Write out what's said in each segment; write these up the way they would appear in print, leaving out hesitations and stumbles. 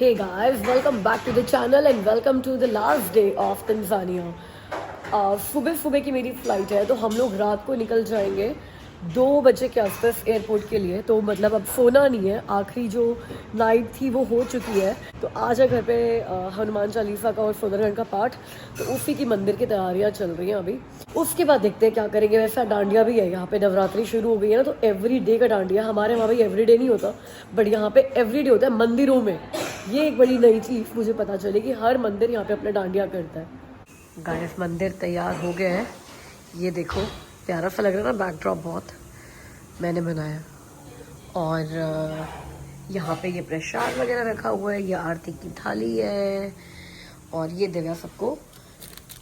Hey guys, welcome back to the channel and welcome to the last day of Tanzania. सुबह सुबह की मेरी flight है तो हम लोग रात को निकल जाएंगे 2 बजे के आसपास एयरपोर्ट के लिए। तो मतलब अब सोना नहीं है, आखिरी जो नाइट थी वो हो चुकी है। तो आज है घर पे हनुमान चालीसा का और सुंदरकांड का पाठ, तो उसी की मंदिर की तैयारियां चल रही हैं अभी। उसके बाद देखते हैं क्या करेंगे। वैसा डांडिया भी है यहाँ पे, नवरात्रि शुरू हो गई है ना, तो एवरी डे का डांडिया। हमारे वहाँ भाई एवरी डे नहीं होता, बट यहाँ पे एवरी डे होता है मंदिरों में। ये एक बड़ी नई चीज़ मुझे पता चली कि हर मंदिर यहाँ पे अपना डांडिया करता है। गाइस मंदिर तैयार हो गया है, ये देखो प्यारा सा लग रहा है ना, बैकड्रॉप बहुत मैंने बनाया। और यहाँ पे ये प्रसाद वगैरह रखा हुआ है, ये आरती की थाली है और ये दिव्या सबको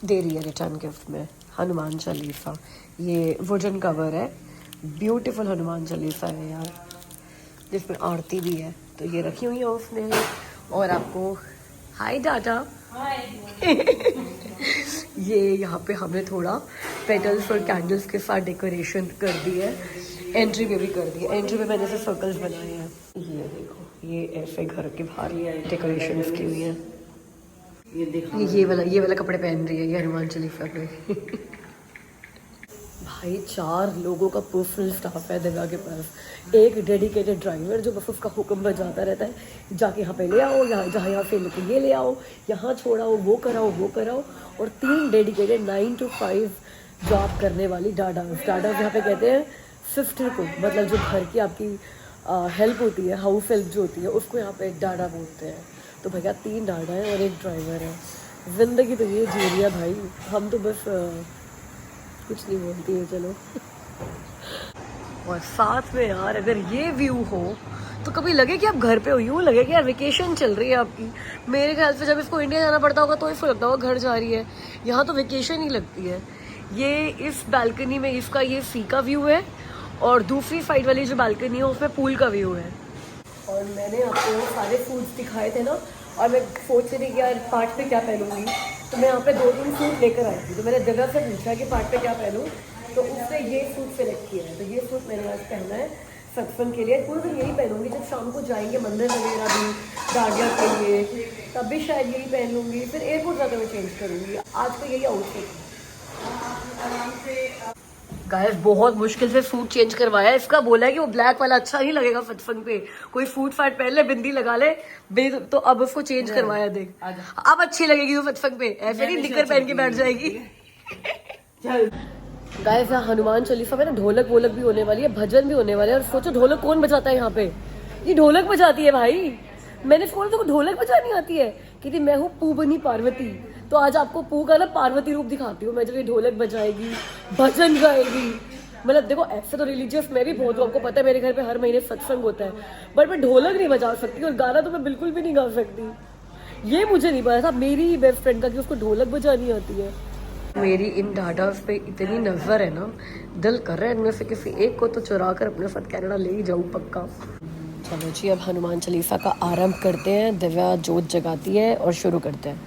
दे रही है रिटर्न गिफ्ट में हनुमान चालीसा। ये वुडन कवर है, ब्यूटीफुल हनुमान चालीसा है यार, जिसमें आरती भी है। तो ये रखी हुई है उसने। और आपको हाय डाटा ये यहाँ पे हमने थोड़ा पेटल्स और कैंडल्स के साथ डेकोरेशन कर दी है। एंट्री पे भी कर दी है, एंट्री पे मैंने ऐसे सर्कल्स बनाए हैं। ये देखो, ये ऐसे घर के बाहर ये डेकोरेशन की हुई है। ये वाला कपड़े पहन रही है ये हनुमान चालीसा पे भाई 4 लोगों का पर्सनल स्टाफ है दिव्या के पास। एक डेडिकेटेड ड्राइवर जो बस उसका हुक्म बजाता रहता है, जाके यहाँ पे ले आओ, यहाँ से लेके ये ले आओ, यहाँ छोड़ाओ, वो कराओ। और 3 डेडिकेटेड 9 to 5 जॉब करने वाली डाडास यहाँ पे कहते हैं सिस्टर को, मतलब जो घर की आपकी हेल्प होती है, हाउस हेल्प जो होती है, उसको यहाँ पे डाडा बोलते हैं। तो भैया 3 डाडा है और एक ड्राइवर है। ज़िंदगी तो ये जी रही है भाई, हम तो बस कुछ नहीं बोलती है चलो। और साथ में यार अगर ये व्यू हो तो कभी लगे कि आप घर पे हो, यूँ लगे कि यार वेकेशन चल रही है आपकी। मेरे ख्याल से जब इसको इंडिया जाना पड़ता होगा तो इसको लगता होगा घर जा रही है, यहाँ तो वेकेशन ही लगती है। ये इस बालकनी में इसका ये सी का व्यू है और दूसरी साइड वाली जो बालकनी है उसमें पूल का व्यू है। और मैंने आपको सारे फूड्स दिखाए थे ना, और मैं सोच रही थी कि यार पार्ट पे क्या पहनूंगी, तो मैं यहाँ पे 2-3 सूट लेकर आई थी। तो मैंने दिव्या से पूछा कि पार्ट पे क्या पहनूं, तो उसने ये सूट सेलेक्ट किया है। तो ये सूट मैंने आज पहना है सत्संग के लिए। पूरे दिन यही पहनूंगी, जब शाम को जाएंगे मंदिर वगैरह भी डांडिया के लिए तब भी शायद यही पहन लूँगी, फिर एयरपोर्ट जाते हुए चेंज करूँगी। आज तो यही आउटफिट है। गाइस बहुत मुश्किल से सूट चेंज करवाया इसका, बोला है कि वो ब्लैक वाला अच्छा नहीं लगेगा सत्संग पे, कोई सूट फाट पहन ले, बिंदी लगा ले, तो अब उसको चेंज करवाया। देख अब अच्छी लगेगी वो सत्संग पे, ऐसे नहीं निकर पहन के बैठ जाएगी। गाइस यहाँ हनुमान चालीसा में ना ढोलक वोलक भी होने वाली है, भजन भी होने वाले हैं। और सोचो ढोलक कौन बजाता है यहाँ पे, ये ढोलक बजाती है भाई। मैंने फोन तो ढोलक बजानी आती है, कि मैं हूँ पू बनी पार्वती। तो आज आपको पू का ना पार्वती रूप दिखाती हूँ मैं, जब ये ढोलक बजाएगी, भजन गाएगी। मतलब देखो ऐसे तो रिलीजियस मैं भी बहुत हूँ, आपको पता है मेरे घर पे हर महीने सत्संग होता है, बट मैं ढोलक नहीं बजा सकती और गाना तो मैं बिल्कुल भी नहीं गा सकती। ये मुझे नहीं पता था मेरी बेस्ट फ्रेंड का कि उसको ढोलक बजानी आती है। मेरी इन डाडास पे इतनी नजर है ना, दिल कर रहा है इनमें से किसी एक को तो चुरा कर अपने साथ कनाडा ले ही जाऊँ पक्का। चलो जी अब हनुमान चालीसा का आरंभ करते हैं। दिव्या जोत जगाती है और शुरू करते हैं।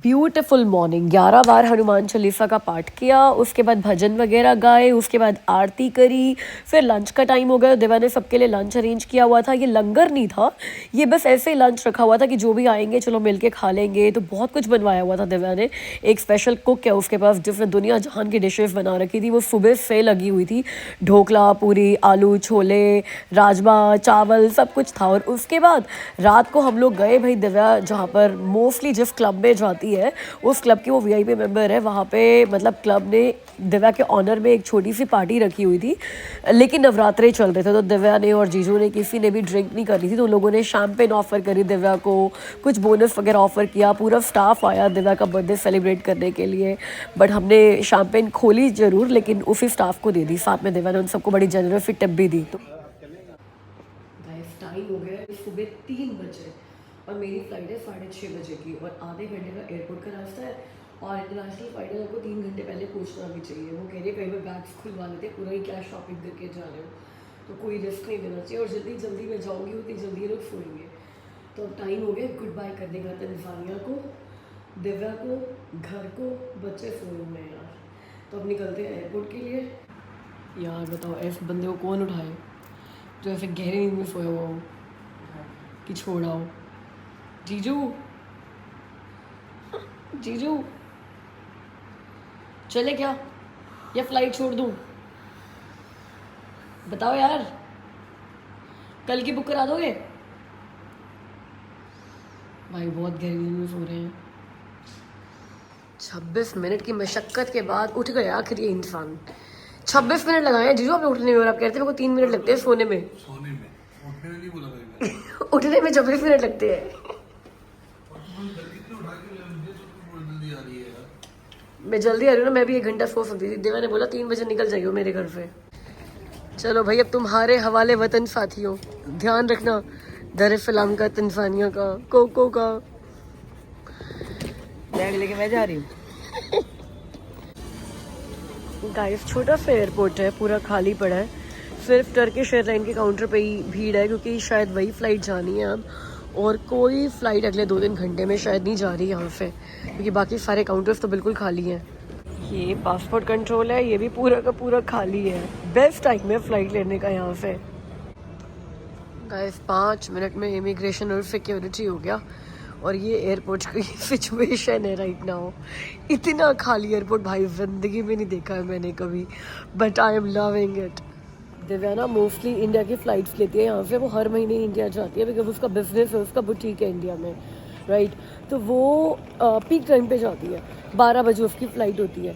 ब्यूटीफुल मॉर्निंग, 11 बार हनुमान चालीसा का पाठ किया, उसके बाद भजन वगैरह गाए, उसके बाद आरती करी, फिर लंच का टाइम हो गया। दिव्या ने सबके लिए लंच अरेंज किया हुआ था। ये लंगर नहीं था, ये बस ऐसे ही लंच रखा हुआ था कि जो भी आएंगे चलो मिलके खा लेंगे। तो बहुत कुछ बनवाया हुआ था दिव्या ने, एक स्पेशल कुक है उसके पास जिसने दुनिया जहान की डिशेस बना रखी थी। वो सुबह से लगी हुई थी, ढोकला, पूरी, आलू, छोले, राजमा, चावल सब कुछ था। और उसके बाद रात को हम लोग गए भाई, दिव्या जहाँ पर मोस्टली जिस क्लब में जाती है उस क्लब की वो वीआईपी मेंबर है। वहाँ पे मतलब क्लब ने दिव्या के ऑनर में एक छोटी सी पार्टी रखी हुई थी, लेकिन नवरात्रे चल रहे थे तो दिव्या ने और जीजू ने किसी ने भी ड्रिंक नहीं करी थी, तो लोगों ने शैम्पेन ऑफर करी दिव्या को, कुछ बोनस वगैरह ऑफर किया। पूरा स्टाफ आया दिव्या का बर्थडे सेलिब्रेट करने के लिए, बट हमने शैम्पेन खोली जरूर लेकिन उसी स्टाफ को दे दी। साथ में दिव्या ने उन सबको बड़ी जनरस टिप भी दी। तो टाइम हो गया सुबह 3 बजे और मेरी फ़्लाइट है 6:30 बजे की, और आधे घंटे का एयरपोर्ट का रास्ता है और इंटरनेशनल फ्लाइट है, आपको 3 घंटे पहले पहुंचना भी चाहिए। वो कह रहे हैं कई बार बैग्स खुलवा लेते हैं, पूरा ही क्या शॉपिंग करके जा रहे हो, तो कोई रिस्क नहीं लेना चाहिए। और जितनी जल्दी मैं जाऊँगी उतनी जल्दी ये लोग सोएंगे। तो अब टाइम हो गया गुड बाय करने का तंजानिया को, दिव्या को, घर को, बच्चे सोए हुए हैं यार। तो अब निकलते हैं एयरपोर्ट के लिए। यार बताओ ऐसे बंदे को कौन उठाए जो ऐसे गहरी नींद में सोया हुआ हो कि छोड़ा हो। जीजू, जीजू चले क्या या फ्लाइट छोड़ दूँ? बताओ यार, कल की बुक करा दोगे? भाई बहुत गहरी नींद में सो रहे हैं। 26 मिनट की मशक्क़त के बाद उठ गया आखिर ये इंसान। 26 मिनट लगाए हैं जीजू आपने उठने में, और आप कहते हैं मेरे को 3 मिनट लगते हैं सोने में। सोने में उठने में नहीं बोला मैंने। उठने में 26 मिनट लगते हैं। मैं जल्दी आ रही हूँ ना, मैं भी 1 घंटा सो सकती थी। देवा ने बोला 3 बजे निकल जाइयो मेरे घर से। चलो भाई अब तुम्हारे हवाले वतन साथियों, ध्यान रखना दर सलाम का, तंजानिया का, कोको का। बैग लेके मैं जा रही हूँ। गाइस छोटा सा एयरपोर्ट है, पूरा खाली पड़ा है। सिर्फ टर्किश एयरलाइन के काउंटर पे ही भीड़ है, क्योंकि शायद वही फ़्लाइट जानी है अब, और कोई फ़्लाइट अगले 2-3 घंटे में शायद नहीं जा रही यहाँ से, क्योंकि बाकी सारे काउंटर्स तो बिल्कुल खाली हैं। ये पासपोर्ट कंट्रोल है, ये भी पूरा का पूरा खाली है। बेस्ट टाइम है फ़्लाइट लेने का यहाँ से। गाइस 5 मिनट में इमिग्रेशन और सिक्योरिटी हो गया, और ये एयरपोर्ट की सिचुएशन है राइट नाउ। इतना खाली एयरपोर्ट भाई ज़िंदगी में नहीं देखा है मैंने कभी, but I am loving it. Divya ना मोस्टली इंडिया की फ़्लाइट्स लेती है यहाँ से, वो हर महीने इंडिया जाती है, बिकॉज उसका बिजनेस है, उसका बुटीक है इंडिया में, राइट। तो वो पीक टाइम पे जाती है, 12 बजे उसकी फ़्लाइट होती है।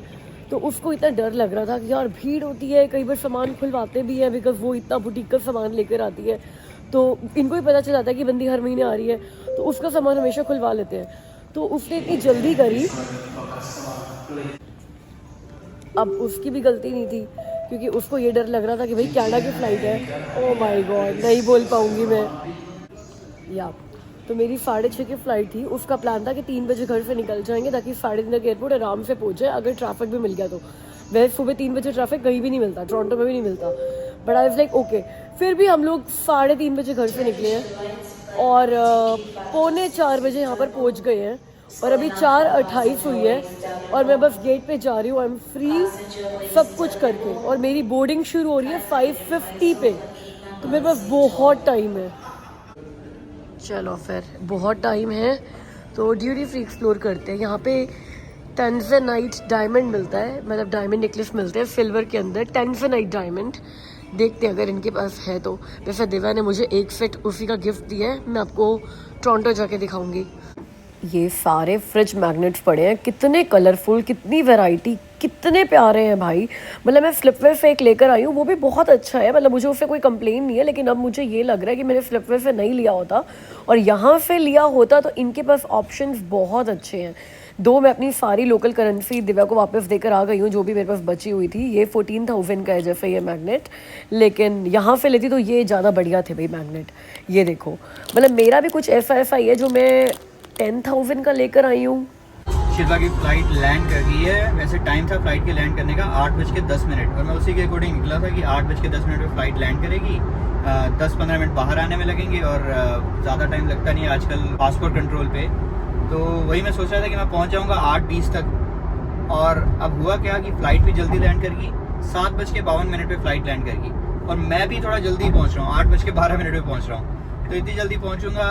तो उसको इतना डर लग रहा था कि यार भीड़ होती है, कई बार सामान खुलवाते भी है, बिकॉज वो इतना बुटीक का सामान लेकर आती है, तो इनको भी पता चल जाता है कि बंदी हर महीने आ रही है, तो उसका सामान हमेशा खुलवा लेते हैं। तो उसने इतनी जल्दी करी, अब उसकी भी गलती नहीं थी, क्योंकि उसको ये डर लग रहा था कि भाई कनाडा की फ़्लाइट है। ओह माय गॉड, नहीं बोल पाऊँगी मैं। या तो मेरी 6:30 की फ़्लाइट थी, उसका प्लान था कि 3 बजे घर से निकल जाएंगे ताकि 3:30 तक एयरपोर्ट आराम से पहुँच जाए, अगर ट्रैफिक भी मिल गया तो। वैसे सुबह 3 बजे ट्रैफिक कहीं भी नहीं मिलता, टोरंटो में भी नहीं मिलता, but I was like okay. फिर भी हम लोग 3:30 बजे घर से निकले हैं और 3:45 बजे यहाँ पर पहुँच गए हैं, और अभी 4:28 हुई है और मैं बस गेट पे जा रही हूँ। आई एम फ्री सब कुछ करके, और मेरी बोर्डिंग शुरू हो रही है 5:50 पे, तो मेरे पास बहुत टाइम है। चलो फिर बहुत टाइम है तो ड्यूटी फ्री एक्सप्लोर करते हैं। यहाँ पे टेंजनाइट डायमंड मिलता है, मतलब डायमंड नेकलेस मिलते हैं सिल्वर के अंदर, टेंजनाइट डायमंड। देखते हैं अगर इनके पास है तो। वैसे दिव्या ने मुझे एक सेट उसी का गिफ्ट दिया है, मैं आपको टोरंटो जाके दिखाऊंगी। ये सारे फ्रिज मैग्नेट्स पड़े हैं, कितने कलरफुल, कितनी वैरायटी, कितने प्यारे हैं भाई। मतलब मैं फ्लिपवेयर से एक लेकर आई हूँ, वो भी बहुत अच्छा है, मतलब मुझे उससे कोई कंप्लेन नहीं है, लेकिन अब मुझे ये लग रहा है कि मैंने फ्लिपवेयर से नहीं लिया होता और यहाँ से लिया होता, तो इनके पास ऑप्शंस बहुत अच्छे हैं। दो मैं अपनी सारी लोकल करेंसी दिव्या को वापस देकर आ गई हूँ, जो भी मेरे पास बची हुई थी। ये 14,000 का है जैसे ये मैग्नेट, लेकिन यहाँ से लेती तो ये ज़्यादा बढ़िया थे भाई मैग्नेट। ये देखो, मतलब मेरा भी कुछ ऐसा ही है जो मैं 10,000 का लेकर आई हूँ। शिल्पा की फ्लाइट लैंड कर गई है। वैसे टाइम था फ्लाइट के लैंड करने का 8:10, और मैं उसी के अकॉर्डिंग निकला था कि 8:10 पे फ्लाइट लैंड करेगी। 10-15 मिनट बाहर आने में लगेंगे, और ज़्यादा टाइम लगता नहीं है आजकल पासपोर्ट कंट्रोल पे। तो वही मैं सोच रहा था कि मैं पहुंच जाऊंगा 8:20 तक, और अब हुआ क्या कि फ़्लाइट भी जल्दी लैंड करेगी। 7:52 पे फ़्लाइट लैंड करेगी, और मैं भी थोड़ा जल्दी पहुंच रहा हूँ, 8:12 पे पहुंच रहा हूँ। तो इतनी जल्दी पहुंचूंगा,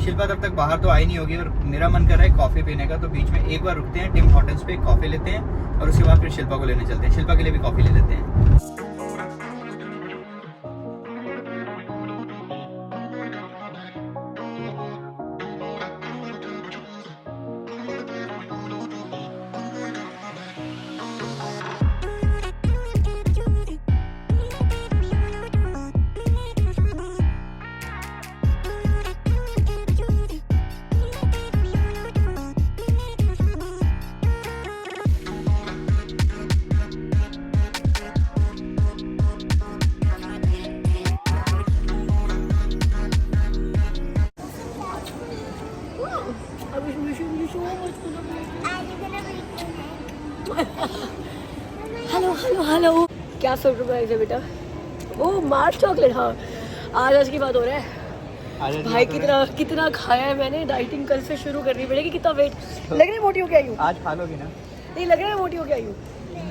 शिल्पा तब तक बाहर तो आई नहीं होगी, और मेरा मन कर रहा है कॉफ़ी पीने का। तो बीच में एक बार रुकते हैं टिम हॉर्टन्स पे, कॉफ़ी लेते हैं, और उसके बाद फिर शिल्पा को लेने चलते हैं। शिल्पा के लिए भी कॉफ़ी ले लेते हैं। Hello hello hello. क्या सरप्राइज है बेटा? ओह मार्च चॉकलेट। हाँ आज की बात हो रहा है भाई। कितना खाया है मैंने। डाइटिंग कल से शुरू करनी पड़ेगी। कितना वेट लग रहा है मोटी हो के आई हूँ। आज खा लोगी ना? नहीं लग रहा है मोटी हो के आई हूँ। नहीं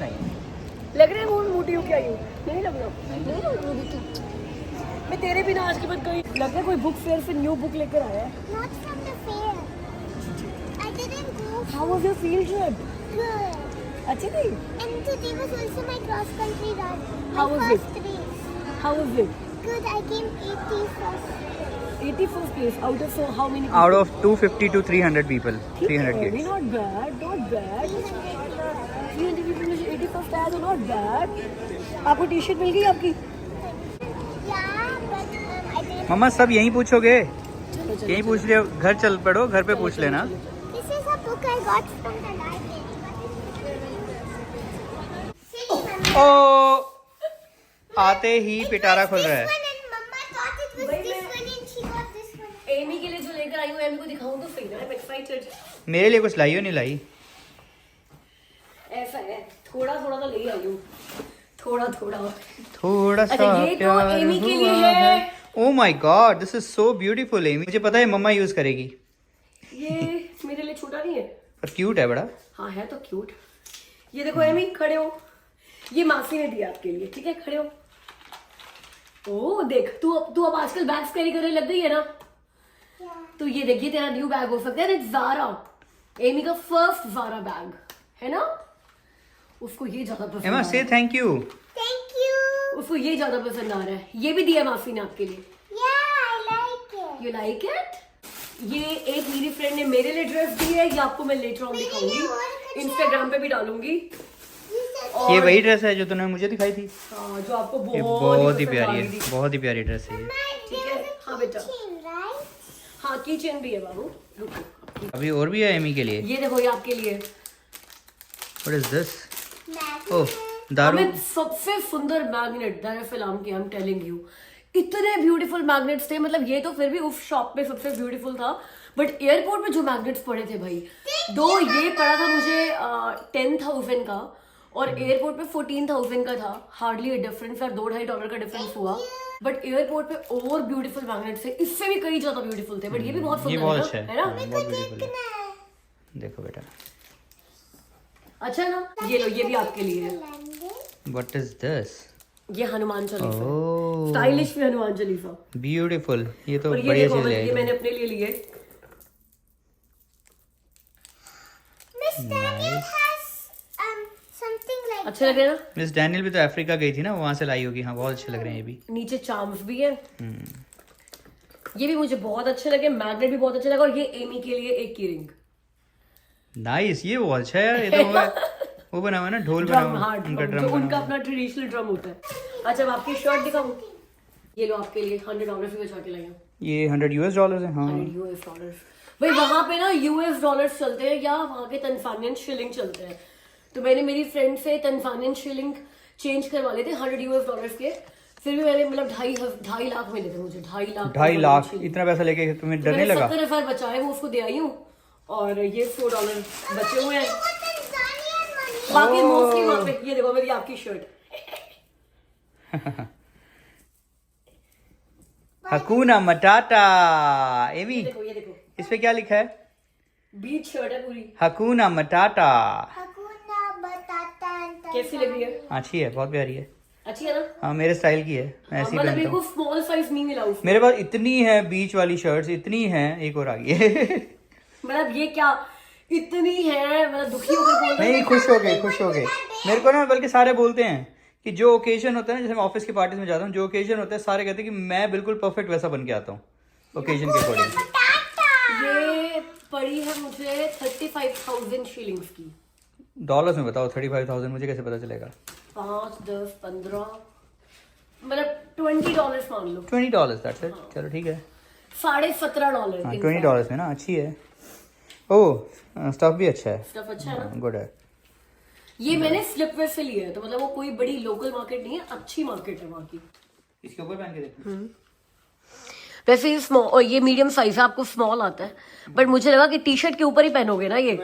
लग रहा है मोटी हो के आई हूँ। नहीं लग रहा। नहीं लग रहा। मैं तेरे बिना आज की बात कही। लग रहा है कोई बुक फेयर से न्यू बुक लेकर आया है। Not from the fair. I didn't go. How was your field trip? Good. अच्छी थी। And today was also my cross country run. My How was first race. How was it? Good. I came 81st. 81st place out of how many? Out of 250 to 300 people, 300 kids. kids. Not bad, not bad. 300 people में 81st आया तो not bad. आपको T shirt मिल गई आपकी? Yeah, but I didn't. मम्मा सब यहीं पूछोगे? चलो, चलो, यहीं पूछ रहे हो? घर चल पड़ो, घर पे चलो, पूछ चलो, लेना। चलो। This is a book I got from the library. See, Mama. ओ आते ही पिटारा खुल रहा This है। one and Mama thought it was Wait, this wait. one and she got this one. Amy के लिए जो लेकर आई हूँ एमी को दिखाऊं तो सही ना। I'm excited. मेरे लिए कुछ लाई हो नहीं लाई? ऐसा है थोड़ा थोड़ा तो ले आई हूँ। थोड़ा थोड़ा। थोड़ा सा अच्छा, ये तो प्यार एमी के लिए हुआ है। Oh my god, this is so beautiful Amy. मुझे पता है मम्मा यूज करेगी, ये मेरे लिए छोटा नहीं है। पर क्यूट है बड़ा। हाँ है तो क्यूट। ये देखो एमी खड़े हो। ये मासी ने दिया आपके लिए। ठीक है खड़े हो। ओ देख तू अब आजकल बैग्स कैरी करने लग गई है ना। Yeah. तो ये देखिए तेरा न्यू बैग हो सकता है। इट्स ज़ारा। एमी का फर्स्ट ज़ारा बैग है ना। उसको ये ज्यादा पसंद एमा आ से रहा थैंक यू। Thank you. है। उसको ये ज्यादा पसंद आ रहा है। ये भी दिया मासी ने आपके लिए। Yeah, I like it. You like it? ये एक मेरी फ्रेंड ने मेरे लिए ड्रेस दी है। ये आपको मैं लेटर ऑन मेरे लिए और दिखाऊंगी। कुछ इंस्टाग्राम पे भी डालूंगी। This is और ये वही ड्रेस है जो तूने मुझे दिखाई थी। हाँ, जो आपको ये बहुत बहुत ही पसंद आ प्यारी रही है, थी। बहुत ही प्यारी ड्रेस है ये। ठीक है हाँ बेटा। chain, right? हाँ की चेन भी है बाबू। रुको अभी और भी है एमी के लिए। ये देखो ये आपके लिए। What is this? Magnet. ओह दारू। अमित सबसे सुंदर मैग्नेट दारुफिलाम की। आई एम टेलिंग यू इतने ब्यूटीफुल मैग्नेट्स थे। मतलब ये तो फिर भी उस शॉप पे सबसे ब्यूटीफुल था। बट एयरपोर्ट पे जो मैग्नेट्स पड़े थे भाई। दो ये पड़ा था मुझे 10,000 का और एयरपोर्ट पे 14,000 का था। हार्डली ए डिफरेंस यार। $2-2.5 का डिफरेंस हुआ। बट एयरपोर्ट पे और ब्यूटीफुल मैग्नेट्स थे। इससे भी कई ज्यादा ब्यूटीफुल थे। बट ये भी बहुत ये सुंदर बहुत है अच्छा ना। है, है ना बहुत ब्यूटीफुल है। Nah. देखो बेटा, अच्छा है ना। ये लो ये भी आपके लिए है। Landing. What is this? ये हनुमान चालीसा। ओह स्टाइलिश भी हनुमान चालीसा। ब्यूटीफुल। ये तो और ये बढ़िया देखो चीज ये मैंने है। अपने लिए लिए। Miss Daniel has something like अच्छे लग रहे हैं ना। मिस डैनियल भी तो अफ्रीका गई थी ना, वहां से लाई होगी। हाँ बहुत अच्छे लग रहे हैं ये भी। नीचे चार्म्स भी है। ये भी मुझे बहुत अच्छे लगे। मैग्नेट भी बहुत अच्छा लगा। और ये एमी के लिए एक की रिंग। नाइस, ये बहुत अच्छा है यार। ये तो वो बना हुआ है ना, ढोल बना ड्रम हुआ हाँ है, उनका ड्रम ड्रम जो बना उनका हुआ है। अपना ट्रेडिशनल ड्रम होता है। अच्छा अब आपकी शर्ट दिखाऊं। ये लो आपके लिए $100 भी बचा के लाई हूं। ये $100 है। हाँ $100 भाई वहां पे ना $US चलते हैं या वहां के तंजानियन शिलिंग चलते हैं। तो मैंने मेरी फ्रेंड से तंजानियन शिलिंग चेंज करवा लिए थे $100 के। फिर भी मैंने मतलब 2.5 लाख मिले थे मुझे। 2.5 लाख 2.5 लाख इतना पैसा लेके तुम्हें डर नहीं लगा? 70,000 बचाए वो उसको दे आई हूँ। और ये $4 बचे हुए हैं। Tanzanian money. बाकी मोस्टली वहां पे। ये देखो मेरी आपकी शर्ट। हकूना मटाटा। एमी ये देखो इस पे क्या लिखा है? बीच शर्ट है पूरी। हकूना मटाटा। Hakuna Matata and कैसी लग रही है? अच्छी है, बहुत प्यारी है। अच्छी है ना। हाँ मेरे स्टाइल की है, मैं ऐसी मतलब पहनता मेरे को हूँ। स्मॉल साइज नहीं मिला उसमें। मेरे पास इतनी है बीच वाली शर्ट्स, इतनी है। एक और आ गई है। मतलब ये क्या इतनी है। मतलब दुखी होकर बोल रहे नहीं खुश हो गए, खुश हो गए। मेरे को ना बल्कि सारे बोलते हैं कि जो ओकेजन होता है ना, जैसे मैं ऑफिस की पार्टीज में जाता हूँ, जो ओकेजन होता है सारे कहते हैं कि मैं बिल्कुल परफेक्ट वैसा बन के आता हूँ ओकेजन के अकॉर्डिंग। ये पड़ी है मुझे 35,000 शिलिंग्स की। डॉलर्स में बताओ 35,000 मुझे कैसे पता चलेगा? 5, 10, 15 मतलब $20 मान लो। $20 दैट्स इट। चलो ठीक है। $17.5 हाँ $20 में ना अच्छी है। ओह स्टफ भी अच्छा है, स्टफ अच्छा है ना। गुड है। ये मैंने स्लिपवेयर से लिया है। तो मतलब वो कोई बड़ी लोकल मार्केट नहीं है। अच्छी मार्केट है वहाँ की। इसके ऊपर पहन के देखो। वैसे ये स्मॉल और ये मीडियम साइज है। आपको स्मॉल आता है। बट मुझे लगा कि टी शर्ट के ऊपर ही पहनोगे ना ये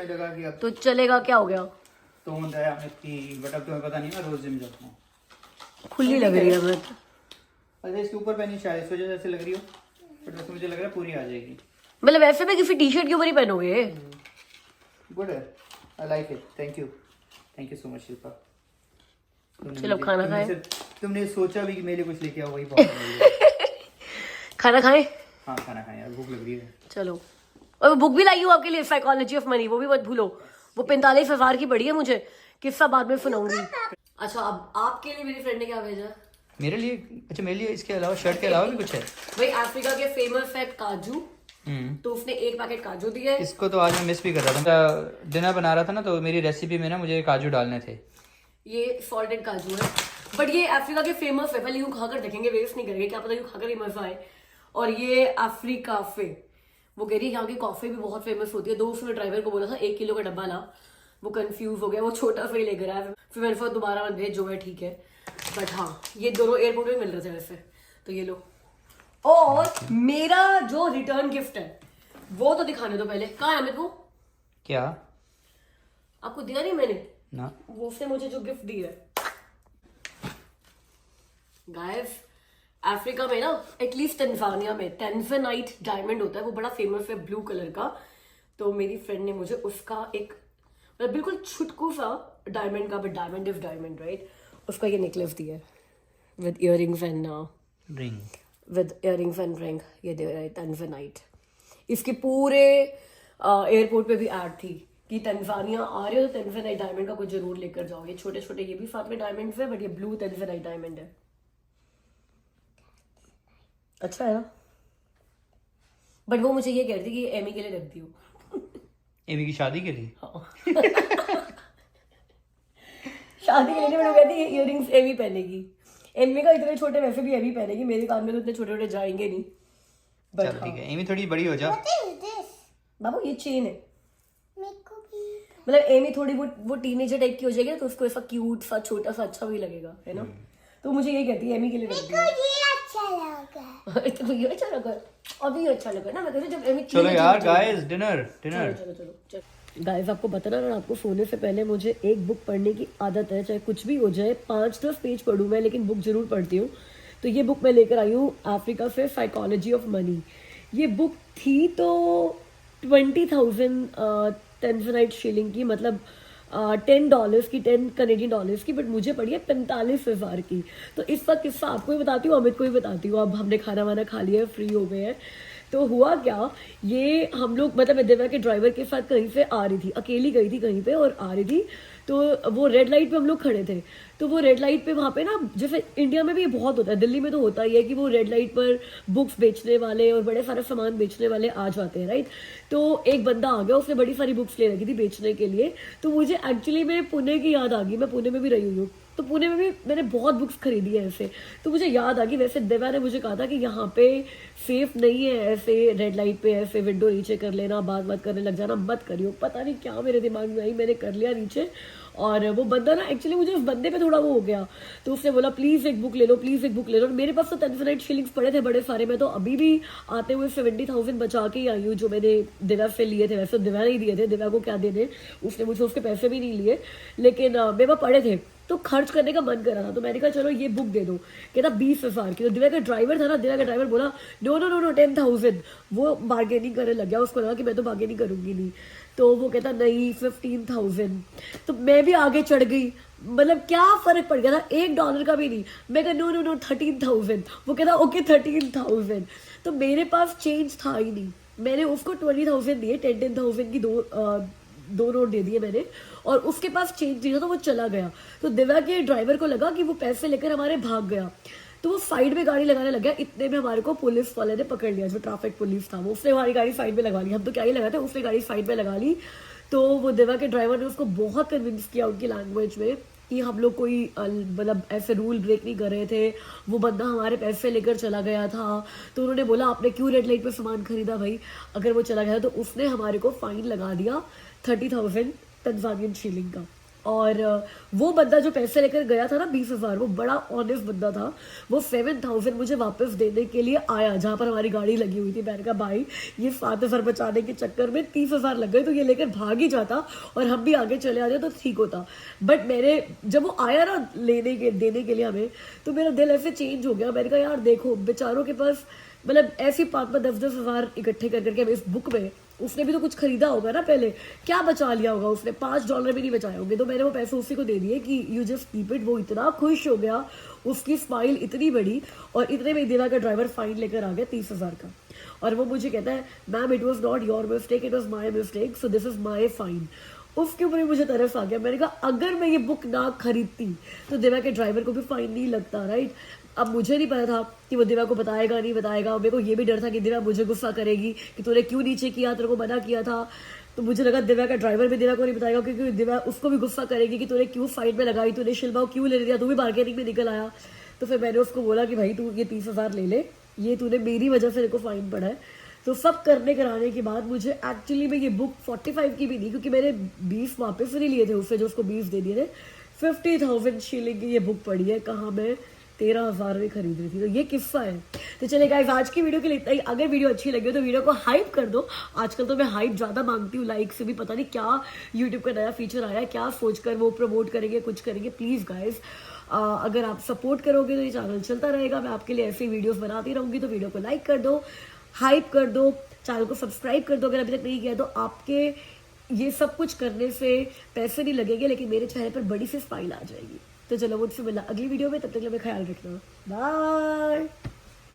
तो चलेगा। क्या हो गया? तोंद है अमित की, बट अब तुम्हें पता नहीं, मैं रोज जिम जाता हूँ। खुली लग रही है मैं। अच्छा इसके ऊपर पहनी शायद इस वजह से ऐसे लग रही हो, बट वैसे मुझे लग रहा है पूरी आ जाएगी। मतलब वैसे मैं किसी टी शर्ट के ऊपर ही पहनोगे। गुड है, I like it, thank you so much Shilpa. चलो खाना खाएं। तुमने सोचा भी कि मेरे लिए कुछ लेके आओ, वही बहुत है। खाना खाएं। हाँ खाना खाएं यार, भूख लग रही है। चलो, और बुक भी लाई हूँ आपके लिए, साइकोलॉजी ऑफ मनी, वो भी मत भूलो। वो 45,000 की पड़ी है, मुझे किस्सा बाद में सुनाऊंगी। अच्छा, अब आपके लिए मेरी फ्रेंड ने क्या भेजा? मेरे लिए? अच्छा मेरे लिए इसके अलावा, शर्ट के अलावा भी कुछ है भाई? अफ्रीका के फेमस है काजू, तो उसने 1 पैकेट काजू दिए। इसको तो आज मैं मिस भी कर रहा था, डिनर बना रहा था ना, तो मेरी रेसिपी में ना मुझे काजू डालने थे। ये सॉल्टेड काजू है, बट ये अफ्रीका के फेमस है। पहले यूं खाकर देखेंगे, वेस्ट नहीं करेंगे, क्या पता यूं खाकर ही मजा आए। और ये अफ्रीका फे, वो कह रही है यहाँ की कॉफी भी बहुत फेमस होती है। दोस्त ने ड्राइवर को बोला था 1 किलो का डब्बा ला, वो कंफ्यूज हो गया, वो छोटा सा ही लेकर आया। फिर मैंने फिर दोबारा मत भेज, जो है ठीक है। बट हाँ, ये दोनों एयरपोर्ट में मिल रहे थे वैसे, तो ये लो। और मेरा जो रिटर्न गिफ्ट है वो तो दिखाने दो पहले। कहाँ है अमित? वो क्या आपको दिया नहीं मैंने ना? वो उसने मुझे जो गिफ्ट दी है। गाइस, अफ्रीका में ना, एटलीस्ट तंजानिया में टेंजनाइट डायमंड होता है, वो बड़ा फेमस है, ब्लू कलर का। तो मेरी फ्रेंड ने मुझे उसका एक मतलब बिल्कुल छुटकू सा डायमंड का, but diamond is diamond right, उसका ये नेकलेस दिया है with earrings and ring, with earrings and ring. ये दे रहा है तंजानाइट। इसके पूरे एयरपोर्ट पे भी ऐड थी कि तंजानिया आ रहे हो तो तंजानाइट डायमंड का कुछ जरूर लेकर जाओ। ये छोटे छोटे ये भी साथ में डायमंड्स है, बट ये ब्लू तंजानाइट डायमंड है। अच्छा है ना? बट वो मुझे ये कह रही थी कि एमी के लिए रख दियो। एमी की शादी के लिए? शादी के लिए नहीं, कहती ये इयररिंग्स एमी पहनेगी। एमी का इतने छोटे वैसे भी एमी पहनेगी, मेरे कान में तो इतने छोटे छोटे जाएंगे नहीं। चल ठीक है, एमी थोड़ी बड़ी हो जा। What is this? बाबू ये चेन है, मेरे को भी। मतलब एमी थोड़ी वो टीनेजर टाइप की हो जाएगी तो उसको ऐसा क्यूट सा छोटा सा अच्छा भी लगेगा, है ना? तो मुझे ये कहती है एमी के लिए रख दियो। मुझे अच्छा लगा। तो ये अच्छा लगा, अभी अच्छा लगा ना। मैं कहती जब एमी चलो यार गाइस, डिनर। चलो चलो चलो। गाइस, आपको बताना ना, आपको सोने से पहले मुझे एक बुक पढ़ने की आदत है, चाहे कुछ भी हो जाए। 5-10 पेज पढ़ूँ मैं, लेकिन बुक जरूर पढ़ती हूँ। तो ये बुक मैं लेकर आई हूँ अफ्रीका से, साइकोलॉजी ऑफ मनी। ये बुक थी तो 20,000 तंजानाइट शिलिंग की, मतलब $10 की, 10 कनेडियन डॉलर्स की, बट मुझे पड़ी है 45,000 की। तो इसका किस्सा आपको भी बताती हूँ, अमित को भी बताती हूँ। अब हमने खाना वाना खा लिया है, फ्री हो गए हैं। तो हुआ क्या, ये हम लोग मतलब मैं दिव्या के ड्राइवर के साथ कहीं से आ रही थी, अकेली गई थी कहीं पे और आ रही थी। तो वो रेड लाइट पे हम लोग खड़े थे। तो वो रेड लाइट पे वहाँ पे ना, जैसे इंडिया में भी बहुत होता है, दिल्ली में तो होता ही है कि वो रेड लाइट पर बुक्स बेचने वाले और बड़े सारे सामान बेचने वाले आ जाते हैं, राइट? तो एक बंदा आ गया, उसने बड़ी सारी बुक्स ले रखी थी बेचने के लिए। तो मुझे एक्चुअली में पुणे की याद आ गई, मैं पुणे में भी रही हुई हूँ, तो पुणे में भी मैंने बहुत बुक्स खरीदी है ऐसे। तो मुझे याद आ गई, वैसे दिव्या ने मुझे कहा था कि यहाँ पे सेफ नहीं है ऐसे रेड लाइट पे ऐसे विंडो नीचे कर लेना, बात करने लग जाना, मत करियो। पता नहीं क्या मेरे दिमाग में आई, मैंने कर लिया नीचे। और वो बंदा ना, एक्चुअली मुझे उस बंदे पे थोड़ा वो हो गया, तो उसने बोला प्लीज़ एक बुक ले लो, प्लीज़ एक बुक ले लो। और मेरे पास तो तंजानाइट शिलिंग्स पड़े थे बड़े सारे, मैं तो अभी भी आते हुए 70,000 बचा के ही आई हूँ, जो मैंने दिव्या से लिए थे। वैसे दिव्या नहीं दिए थे, दिव्या को क्या देने, उसने मुझे उसके पैसे भी नहीं लिए, लेकिन मेरे पास पड़े थे तो खर्च करने का मन कर रहा था। तो मैंने कहा चलो ये बुक दे दो। कहता 20,000 की। तो दिव्या का ड्राइवर था ना, दिव्या का ड्राइवर बोला नो 10,000। वो बार्गेनिंग करने लग गया, उसको लगा कि मैं तो बार्गेनिंग करूंगी नहीं। तो वो कहता नहीं 15,000। तो मैं भी आगे चढ़ गई, मतलब क्या फर्क पड़ गया था, $1 का भी नहीं। मैं कहा नो 13,000। वो कहता ओके 13,000। तो मेरे पास चेंज था ही नहीं, मैंने उसको 20,000 दिए, 10,000 की दो नोट दे दिए मैंने, और उसके पास चेंज दिया तो वो चला गया। तो दिव्या के ड्राइवर को लगा कि वो पैसे लेकर हमारे भाग गया, तो वो साइड में गाड़ी लगाने लग गया। इतने में हमारे को पुलिस वाले ने पकड़ लिया, जो ट्रैफिक पुलिस था, वो उसने हमारी गाड़ी साइड में लगा ली। हम तो क्या ही लगाते, उसने गाड़ी साइड में लगा ली। तो वो दिव्या के ड्राइवर ने उसको बहुत कन्विंस किया उनकी लैंग्वेज में कि हम लोग कोई मतलब ऐसे रूल ब्रेक नहीं कर रहे थे, वो बंदा हमारे पैसे लेकर चला गया था। तो उन्होंने बोला आपने क्यों रेड लाइट पे सामान खरीदा भाई, अगर वो चला गया। तो उसने हमारे को फाइन लगा दिया 30,000 तंजानियन शिलिंग का। और वो बंदा जो पैसे लेकर गया था ना 20,000, वो बड़ा ऑनेस्ट बंदा था। वो 7,000 मुझे वापस देने के लिए आया जहाँ पर हमारी गाड़ी लगी हुई थी। मैंने कहा भाई ये 7,000 बचाने के चक्कर में 30,000 लग गए, तो ये लेकर भाग ही जाता और हम भी आगे चले आते तो ठीक होता। बट मेरे जब वो आया ना देने के लिए हमें, तो मेरा दिल ऐसे चेंज हो गया। मैंने कहा यार देखो बेचारों के पास मतलब ऐसी 5-10 हज़ार इकट्ठे कर करके इस बुक में उसने भी तो कुछ खरीदा होगा ना, पहले क्या बचा लिया होगा उसने, $5 भी नहीं बचाए होंगे। तो मैंने वो पैसे उसी को दे दिए कि यू जस्ट कीप इट। वो इतना खुश हो गया, उसकी स्माइल इतनी बड़ी, और इतने में दिवा का ड्राइवर फाइन लेकर आ गया 30,000 का। और वो मुझे कहता है ma'am it was not your mistake, it was my mistake, so this is my fine. उसके ऊपर ही मुझे तरस आ गया। मैंने कहा अगर मैं ये बुक ना खरीदती तो दिवा के ड्राइवर को भी फाइन नहीं लगता, राइट। अब मुझे नहीं पता था कि वो दिवा को बताएगा नहीं बताएगा। मेरे को ये भी डर था कि दिवा मुझे गुस्सा करेगी कि तूने क्यों नीचे किया, तेरे को मना किया था। तो मुझे लगा दिवा का ड्राइवर भी दिवा को नहीं बताएगा, क्योंकि दिवा उसको भी गुस्सा करेगी कि तूने क्यों फाइट में लगाई, तूने शिल्पा क्यों ले लिया, तू भी मार्केटिंग में निकल आया। तो फिर मैंने उसको बोला कि भाई तू ये 30,000 ले ले, ये तूने मेरी वजह से मेरे को फाइन पड़ा है। तो सब करने कराने के बाद मुझे एक्चुअली में ये बुक 45 की भी नहीं, क्योंकि मैंने 20 वापस नहीं लिए थे उससे, जो उसको 20 दे दिए थे। 50,000 शिलिंग की ये बुक पड़ी है, कहाँ मैं 13,000 में खरीद रही थी। तो ये किस्सा है। तो चले गाइस आज की वीडियो के लिए इतना ही। अगर वीडियो अच्छी लगी हो तो वीडियो को हाइप कर दो। आजकल तो मैं हाइप ज़्यादा मांगती हूँ, लाइक से भी। पता नहीं क्या यूट्यूब का नया फीचर आया है, क्या सोचकर वो प्रमोट करेंगे, कुछ करेंगे। प्लीज़ गाइस अगर आप सपोर्ट करोगे तो ये चैनल चलता रहेगा। मैं आपके लिए ऐसी वीडियोस बनाती रहूँगी। तो वीडियो को लाइक कर दो, हाइप कर दो, चैनल को सब्सक्राइब कर दो अगर अभी तक नहीं किया। तो आपके ये सब कुछ करने से पैसे नहीं लगेंगे, लेकिन मेरे चेहरे पर बड़ी सी स्माइल आ जाएगी। तो चलो मुझसे मिलना अगली वीडियो में, तब तक के लिए ख्याल रखना। बाय।